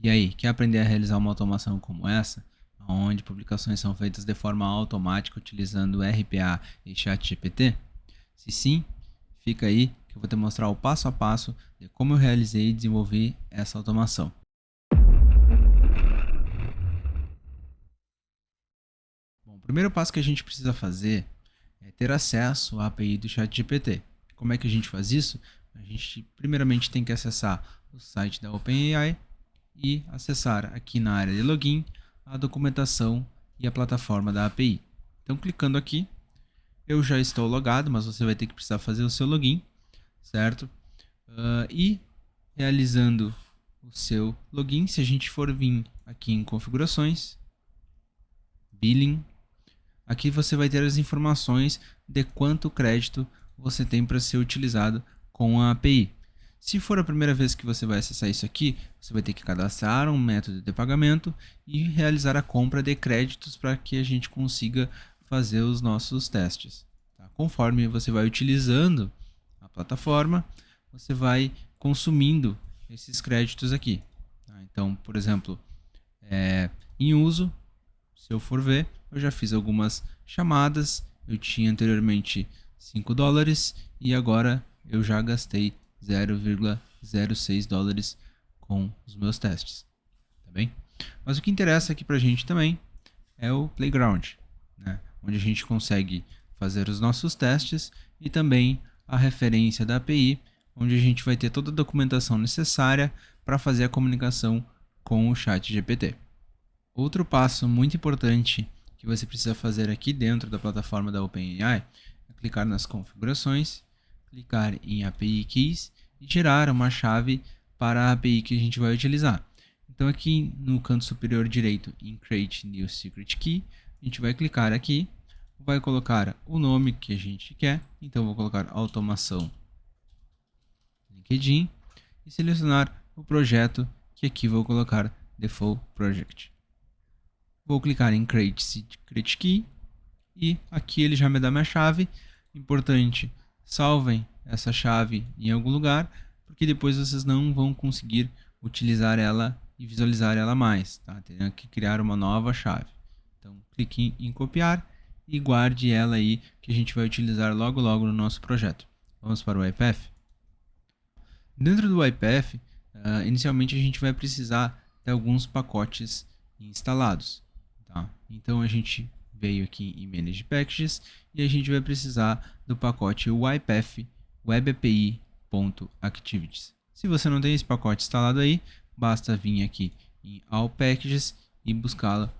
E aí, quer aprender a realizar uma automação como essa, onde publicações são feitas de forma automática utilizando RPA e ChatGPT? Se sim, fica aí que eu vou te mostrar o passo a passo de como eu realizei e desenvolvi essa automação. Bom, o primeiro passo que a gente precisa fazer é ter acesso à API do ChatGPT. Como é que a gente faz isso? A gente primeiramente tem que acessar o site da OpenAI e acessar aqui na área de login a documentação e a plataforma da API. Então, clicando aqui, eu já estou logado, mas você vai ter que precisar fazer o seu login, certo? E realizando o seu login, se a gente for vir aqui em configurações, billing, aqui você vai ter as informações de quanto crédito você tem para ser utilizado com a API. Se for a primeira vez que você vai acessar isso aqui, você vai ter que cadastrar um método de pagamento e realizar a compra de créditos para que a gente consiga fazer os nossos testes. Tá? Conforme você vai utilizando a plataforma, você vai consumindo esses créditos aqui. Tá? Então, por exemplo, em uso, se eu for ver, eu já fiz algumas chamadas, eu tinha anteriormente $5 e agora eu já gastei 0,06 dólares com os meus testes, tá bem? Mas o que interessa aqui pra gente também é o Playground, né? Onde a gente consegue fazer os nossos testes e também a referência da API, onde a gente vai ter toda a documentação necessária para fazer a comunicação com o chat GPT. Outro passo muito importante que você precisa fazer aqui dentro da plataforma da OpenAI é clicar nas configurações, clicar em API Keys e gerar uma chave para a API que a gente vai utilizar. Então aqui no canto superior direito em Create New Secret Key, a gente vai clicar aqui, vai colocar o nome que a gente quer, então vou colocar automação LinkedIn e selecionar o projeto que aqui vou colocar Default Project. Vou clicar em Create Secret Key e aqui ele já me dá minha chave. Importante, salvem essa chave em algum lugar, porque depois vocês não vão conseguir utilizar ela e visualizar ela mais, tá? Tem que criar uma nova chave. Então, clique em copiar e guarde ela aí que a gente vai utilizar logo logo no nosso projeto. Vamos para o iPath. Dentro do iPath, inicialmente a gente vai precisar de alguns pacotes instalados. Tá? Então a gente veio aqui em Manage Packages e a gente vai precisar do pacote YPath Web API.activities. Se você não tem esse pacote instalado aí, basta vir aqui em All Packages e buscá-lo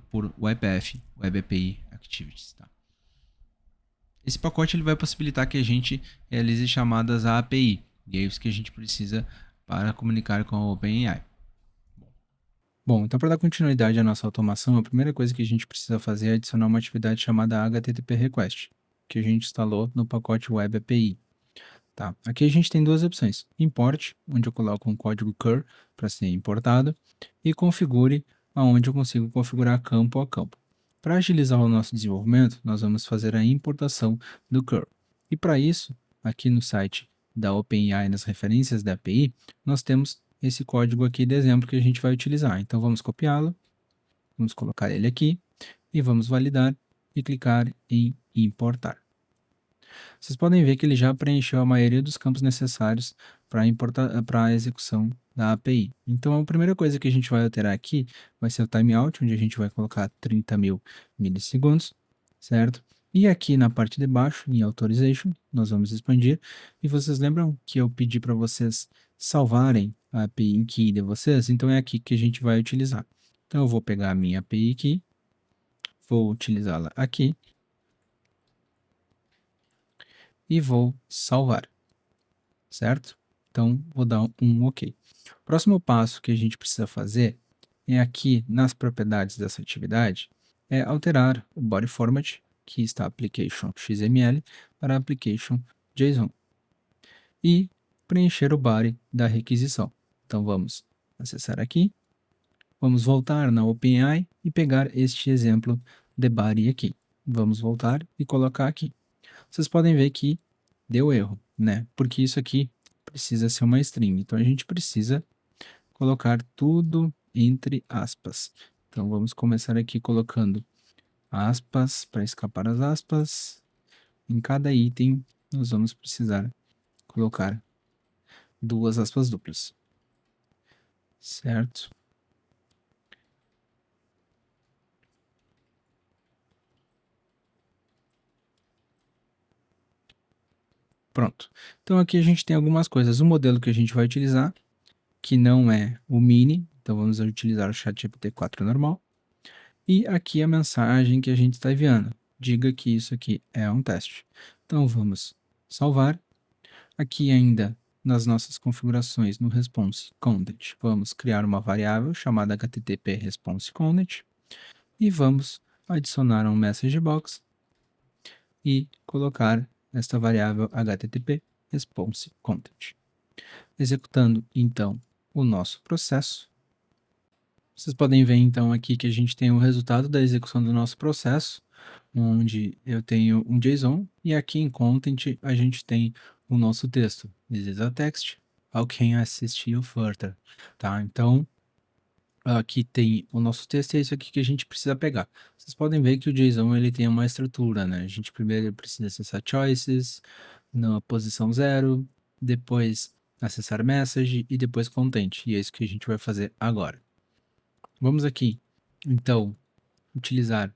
por YPath Web API Activities. Tá? Esse pacote ele vai possibilitar que a gente realize chamadas à API, e é isso que a gente precisa para comunicar com a OpenAI. Bom, então para dar continuidade à nossa automação, a primeira coisa que a gente precisa fazer é adicionar uma atividade chamada HTTP Request, que a gente instalou no pacote Web API. Tá? Aqui a gente tem duas opções, Import, onde eu coloco um código cur para ser importado, e Configure, onde eu consigo configurar campo a campo. Para agilizar o nosso desenvolvimento, nós vamos fazer a importação do cur. E para isso, aqui no site da OpenAI, nas referências da API, nós temos esse código aqui de exemplo que a gente vai utilizar. Então vamos copiá-lo, vamos colocar ele aqui e vamos validar e clicar em importar. Vocês podem ver que ele já preencheu a maioria dos campos necessários para a execução da API. Então a primeira coisa que a gente vai alterar aqui vai ser o timeout, onde a gente vai colocar 30.000 milissegundos, certo? E aqui na parte de baixo, em Authorization, nós vamos expandir. E vocês lembram que eu pedi para vocês salvarem a API Key de vocês? Então é aqui que a gente vai utilizar. Então eu vou pegar a minha API Key, vou utilizá-la aqui e vou salvar, certo? Então vou dar um OK. O próximo passo que a gente precisa fazer é aqui nas propriedades dessa atividade, é alterar o body format, que está application XML, para application JSON, e preencher o body da requisição. Então vamos acessar aqui, vamos voltar na OpenAI e pegar este exemplo de body aqui. Vamos voltar e colocar aqui. Vocês podem ver que deu erro, né? Porque isso aqui precisa ser uma string. Então a gente precisa colocar tudo entre aspas. Então, vamos começar aqui colocando aspas para escapar as aspas. Em cada item, nós vamos precisar colocar duas aspas duplas, certo? Pronto. Então aqui a gente tem algumas coisas. O modelo que a gente vai utilizar, que não é o mini, então vamos utilizar o ChatGPT 4 normal. E aqui a mensagem que a gente está enviando. Diga que isso aqui é um teste. Então vamos salvar. Aqui ainda nas nossas configurações no response content, vamos criar uma variável chamada http response content e vamos adicionar um message box e colocar esta variável http response content. Executando então o nosso processo, vocês podem ver então aqui que a gente tem o resultado da execução do nosso processo, onde eu tenho um JSON e aqui em content a gente tem o nosso texto. This is a text. How can I assist you further? Tá? Então aqui tem o nosso texto e é isso aqui que a gente precisa pegar. Vocês podem ver que o JSON ele tem uma estrutura, né? A gente primeiro precisa acessar choices na posição 0, depois acessar message e depois content. E é isso que a gente vai fazer agora. Vamos aqui, então, utilizar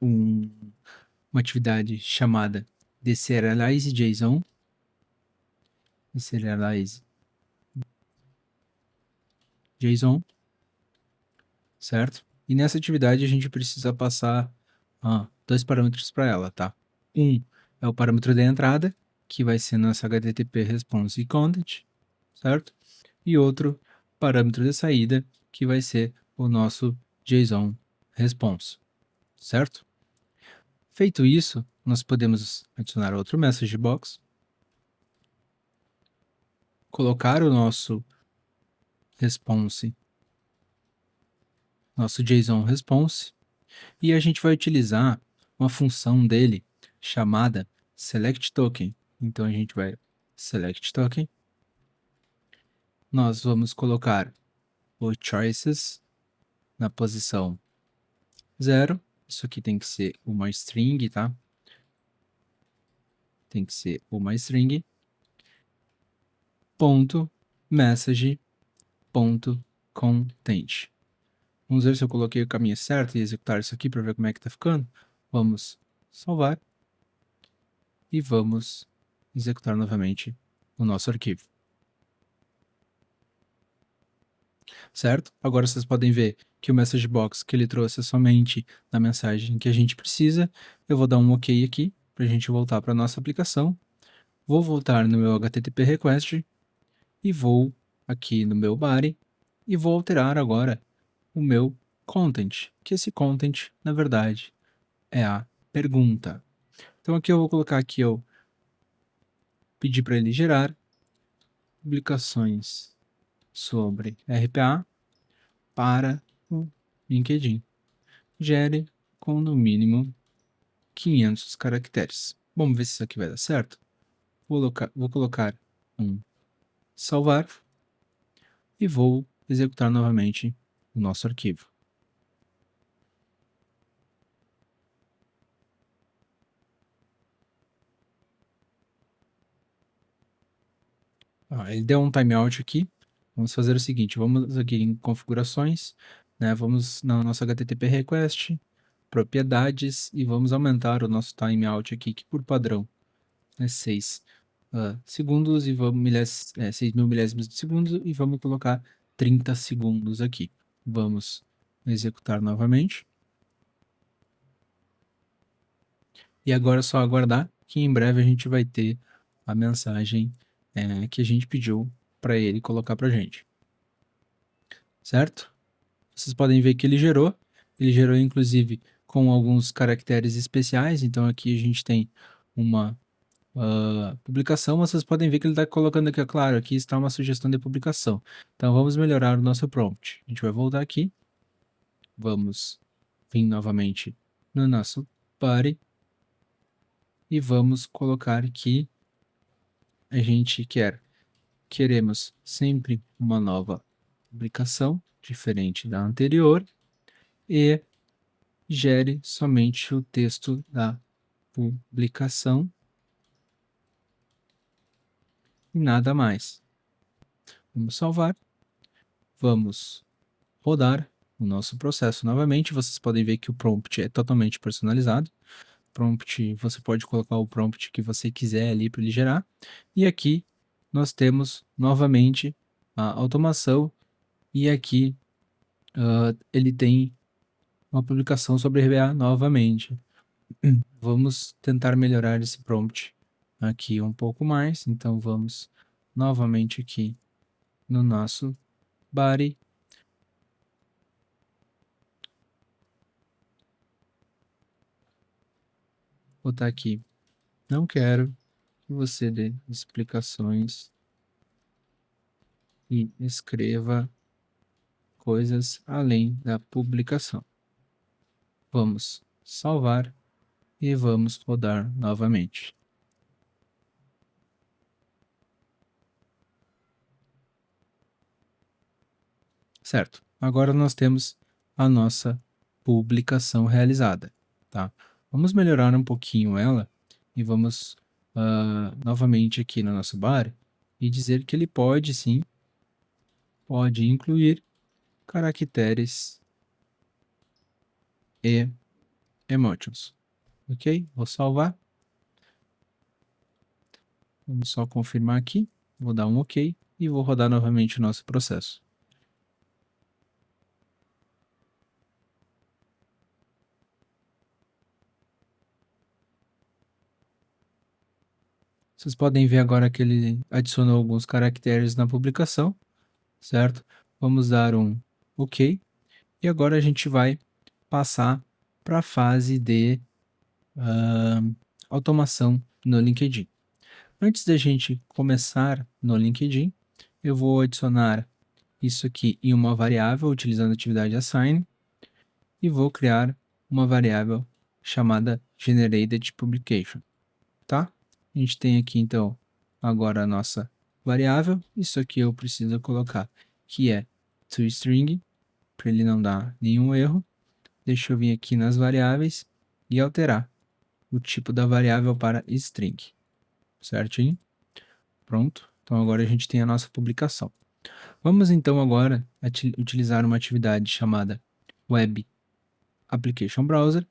uma atividade chamada deserialize JSON. Deserialize JSON, certo? E nessa atividade a gente precisa passar dois parâmetros para ela, tá? Um é o parâmetro de entrada, que vai ser nosso http response content, certo? E outro parâmetro de saída, que vai ser o nosso JSON response, certo? Feito isso, nós podemos adicionar outro message box, colocar o nosso response, nosso JSON response, e a gente vai utilizar uma função dele chamada select token. Então a gente vai select token, nós vamos colocar o choices na posição 0. Isso aqui tem que ser uma string, tá? Tem que ser uma string. Ponto message ponto content. Vamos ver se eu coloquei o caminho certo e executar isso aqui para ver como é que tá ficando. Vamos salvar e vamos executar novamente o nosso arquivo. Certo? Agora vocês podem ver que o message box que ele trouxe é somente na mensagem que a gente precisa. Eu vou dar um OK aqui para a gente voltar para a nossa aplicação. Vou voltar no meu HTTP request e vou aqui no meu body e vou alterar agora o meu content, que esse content, na verdade, é a pergunta. Então aqui eu vou colocar aqui, eu pedi para ele gerar publicações sobre RPA para o LinkedIn. Gere com no mínimo 500 caracteres. Vamos ver se isso aqui vai dar certo. Vou colocar um salvar e vou executar novamente o nosso arquivo. Ele deu um timeout aqui. Vamos fazer o seguinte, vamos aqui em configurações, né? Vamos na nossa HTTP request, propriedades e vamos aumentar o nosso timeout aqui, que por padrão é 6 segundos e vamos 6.000 milésimos de segundo e vamos colocar 30 segundos aqui. Vamos executar novamente. E agora é só aguardar que em breve a gente vai ter a mensagem que a gente pediu para ele colocar para a gente. Certo? Vocês podem ver que ele gerou inclusive com alguns caracteres especiais, então aqui a gente tem uma publicação, vocês podem ver que ele está colocando aqui, claro, aqui está uma sugestão de publicação. Então vamos melhorar o nosso prompt. A gente vai voltar aqui, vamos vir novamente no nosso body e vamos colocar que a gente queremos sempre uma nova publicação diferente da anterior e gere somente o texto da publicação e nada mais. Vamos salvar, vamos rodar o nosso processo novamente. Vocês podem ver que o prompt é totalmente personalizado. Prompt, você pode colocar o prompt que você quiser ali para ele gerar. E aqui nós temos novamente a automação e aqui ele tem uma publicação sobre RBA novamente. Vamos tentar melhorar esse prompt aqui um pouco mais. Então vamos novamente aqui no nosso body. Botar aqui, não quero que você dê explicações e escreva coisas além da publicação. Vamos salvar e vamos rodar novamente. Certo, agora nós temos a nossa publicação realizada, tá? Vamos melhorar um pouquinho ela e vamos novamente aqui no nosso bar e dizer que ele pode sim, pode incluir caracteres e emotions. Ok? Vou salvar. Vamos só confirmar aqui. Vou dar um OK e vou rodar novamente o nosso processo. Vocês podem ver agora que ele adicionou alguns caracteres na publicação, certo? Vamos dar um OK. E agora a gente vai passar para a fase de automação no LinkedIn. Antes da gente começar no LinkedIn, eu vou adicionar isso aqui em uma variável utilizando a atividade assign e vou criar uma variável chamada generated publication, tá? A gente tem aqui então agora a nossa variável. Isso aqui eu preciso colocar que é toString para ele não dar nenhum erro. Deixa eu vir aqui nas variáveis e alterar o tipo da variável para string, certinho? Pronto. Então agora a gente tem a nossa publicação. Vamos então agora utilizar uma atividade chamada Web Application Browser.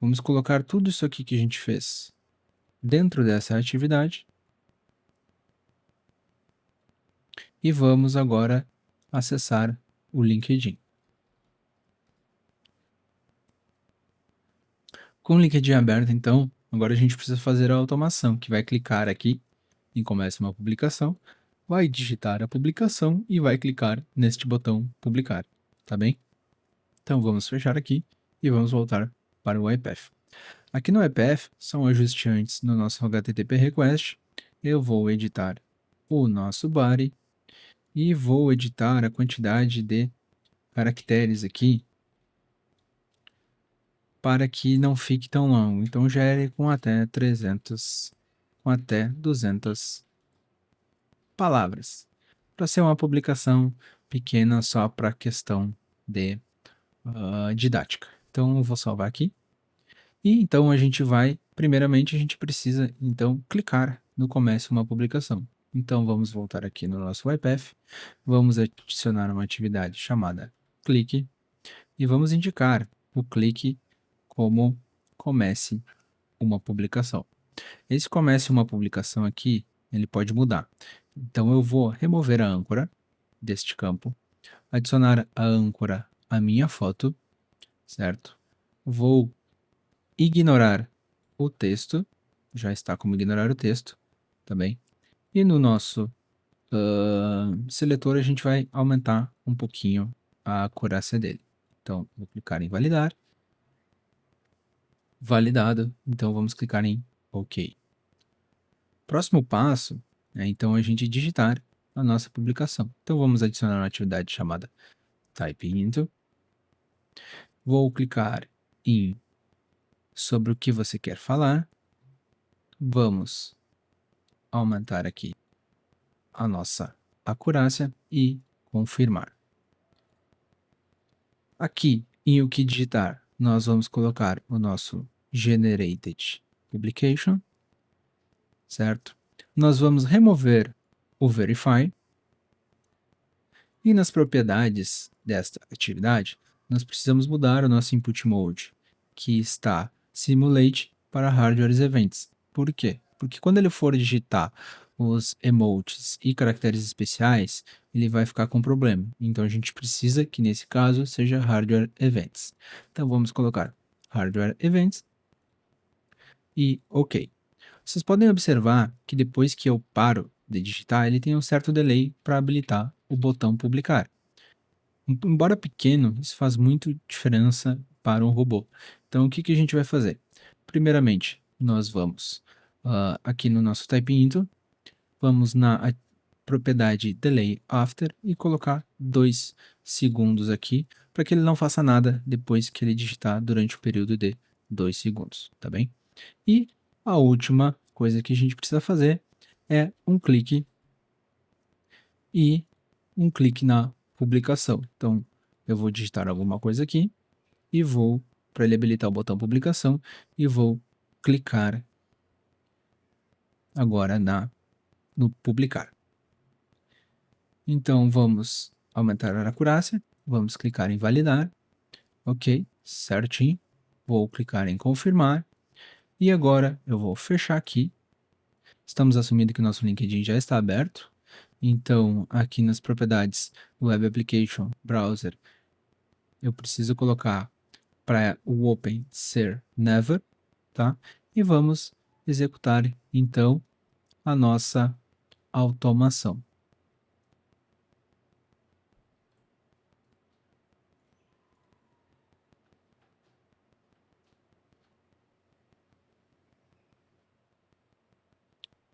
Vamos colocar tudo isso aqui que a gente fez dentro dessa atividade. E vamos agora acessar o LinkedIn. Com o LinkedIn aberto, então, agora a gente precisa fazer a automação, que vai clicar aqui em Comece uma publicação, vai digitar a publicação e vai clicar neste botão Publicar, tá bem? Então vamos fechar aqui e vamos voltar para o iPath. Aqui no iPath são ajustes antes no nosso HTTP request. Eu vou editar o nosso body e vou editar a quantidade de caracteres aqui para que não fique tão longo. Então gere com até 300, com até 200 palavras, para ser uma publicação pequena só para questão de didática. Então eu vou salvar aqui. E então a gente vai, primeiramente a gente precisa então clicar no Comece uma publicação. Então vamos voltar aqui no nosso iPath, vamos adicionar uma atividade chamada clique e vamos indicar o clique como comece uma publicação. Esse comece uma publicação aqui, ele pode mudar. Então eu vou remover a âncora deste campo, adicionar a âncora à minha foto, certo? Vou ignorar o texto, já está como ignorar o texto, tá bem? E no nosso seletor a gente vai aumentar um pouquinho a acurácia dele. Então, vou clicar em validar. Validado, então vamos clicar em OK. Próximo passo é então a gente digitar a nossa publicação. Então vamos adicionar uma atividade chamada Type Into. Vou clicar em sobre o que você quer falar. Vamos aumentar aqui a nossa acurácia e confirmar. Aqui, em o que digitar, nós vamos colocar o nosso generated publication, certo? Nós vamos remover o verify e nas propriedades desta atividade, nós precisamos mudar o nosso input mode, que está simulate para hardware events. Por quê? Porque quando ele for digitar os emotes e caracteres especiais, ele vai ficar com problema. Então a gente precisa que nesse caso seja hardware events. Então vamos colocar hardware events e OK. Vocês podem observar que depois que eu paro de digitar, ele tem um certo delay para habilitar o botão publicar. Embora pequeno, isso faz muito diferença para um robô. Então, o que a gente vai fazer? Primeiramente, nós vamos aqui no nosso type-into, vamos na propriedade delay after e colocar 2 segundos aqui, para que ele não faça nada depois que ele digitar durante o período de 2 segundos, tá bem? E a última coisa que a gente precisa fazer é um clique e um clique na publicação. Então, eu vou digitar alguma coisa aqui e vou, para ele habilitar o botão publicação, e vou clicar agora no publicar. Então, vamos aumentar a acurácia, vamos clicar em validar, ok, certinho, vou clicar em confirmar, e agora eu vou fechar aqui. Estamos assumindo que o nosso LinkedIn já está aberto, então aqui nas propriedades do Web Application Browser, eu preciso colocar para o Open ser Never, tá? E vamos executar então a nossa automação.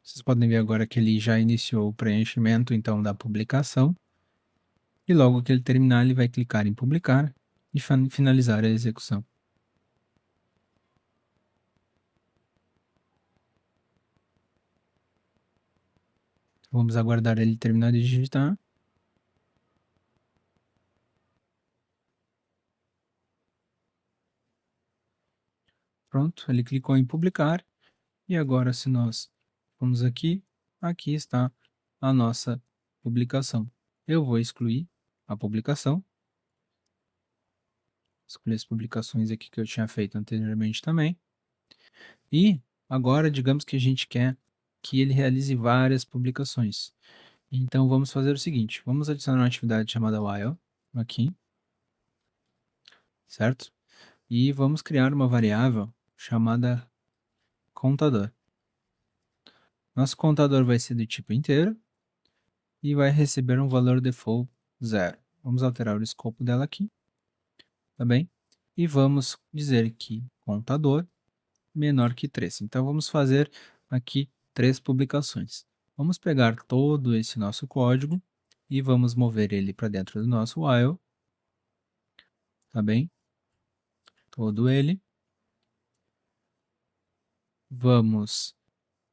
Vocês podem ver agora que ele já iniciou o preenchimento então da publicação. E logo que ele terminar, ele vai clicar em publicar e finalizar a execução. Vamos aguardar ele terminar de digitar. Pronto, ele clicou em publicar. E agora, se nós vamos aqui, aqui está a nossa publicação. Eu vou excluir a publicação. Escolher as publicações aqui que eu tinha feito anteriormente também. E agora, digamos que a gente quer que ele realize várias publicações. Então, vamos fazer o seguinte. Vamos adicionar uma atividade chamada while aqui. Certo? E vamos criar uma variável chamada contador. Nosso contador vai ser do tipo inteiro e vai receber um valor default 0. Vamos alterar o escopo dela aqui, tá bem? E vamos dizer que contador menor que 3. Então, vamos fazer aqui 3 publicações. Vamos pegar todo esse nosso código e vamos mover ele para dentro do nosso while, tá bem? Todo ele. Vamos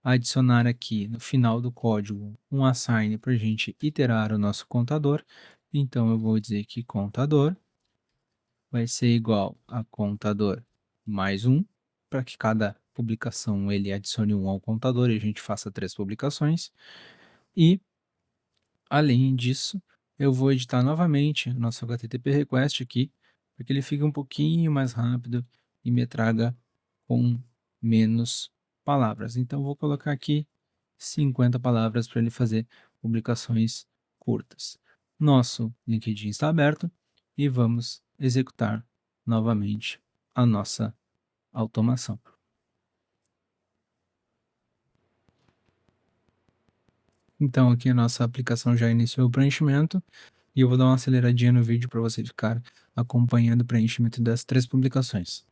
adicionar aqui no final do código um assign para a gente iterar o nosso contador. Então, eu vou dizer que contador vai ser igual a contador mais 1, para que cada publicação ele adicione 1 ao contador e a gente faça 3 publicações. E, além disso, eu vou editar novamente o nosso HTTP request aqui, para que ele fique um pouquinho mais rápido e me traga com menos palavras. Então, eu vou colocar aqui 50 palavras para ele fazer publicações curtas. Nosso LinkedIn está aberto e vamos executar novamente a nossa automação. Então, aqui a nossa aplicação já iniciou o preenchimento e eu vou dar uma aceleradinha no vídeo para você ficar acompanhando o preenchimento das 3 publicações.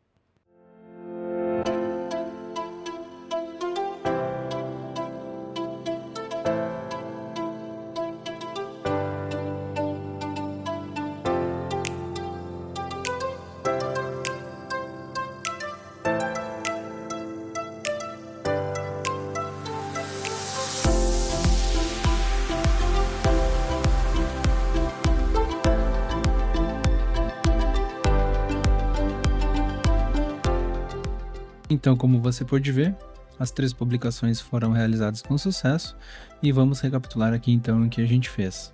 Então, como você pode ver, as 3 publicações foram realizadas com sucesso e vamos recapitular aqui então o que a gente fez.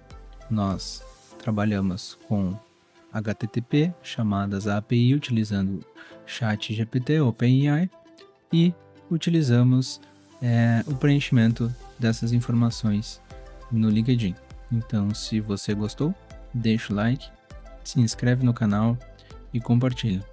Nós trabalhamos com HTTP, chamadas a API utilizando ChatGPT, OpenAI e utilizamos o preenchimento dessas informações no LinkedIn. Então, se você gostou, deixa o like, se inscreve no canal e compartilha.